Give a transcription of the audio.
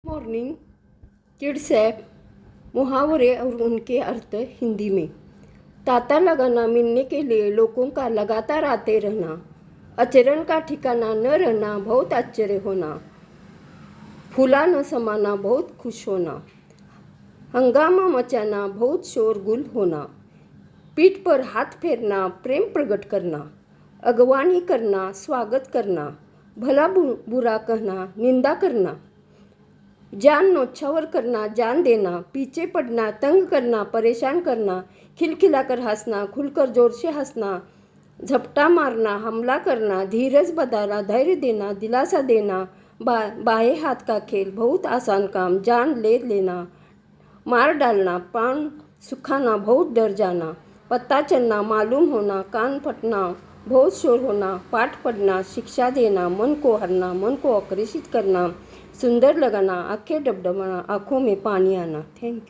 Morning kids app मुहावरे और उनके अर्थ हिंदी में। तांता लगाना मिलने के लिए लोगों का लगातार आते रहना, आचरण का ठिकाना न रहना, बहुत आश्चर्य होना, फूला न समाना, बहुत खुश होना, हंगामा मचाना, बहुत शोरगुल होना, पीठ पर हाथ फेरना, प्रेम प्रकट करना, अगवानी करना, स्वागत करना, भला बुरा कहना, निंदा करना, जान नौछावर करना, जान देना, पीछे पड़ना, तंग करना, परेशान करना, खिलखिलाकर हंसना, खुलकर जोर से हंसना, झपटा मारना, हमला करना, धीरज बताना, धैर्य देना, दिलासा देना, बाएं हाथ का खेल, बहुत आसान काम, जान ले लेना, मार डालना, प्राण सुखाना, बहुत डर जाना, पता चलना, मालूम होना, कान फटना, बहुत शोर होना, पाठ पढ़ना, शिक्षा देना, मन को हरना, मन को आकर्षित करना, सुंदर लगाना, आंखें डबडबाना, आंखों में पानी आना। Thank you.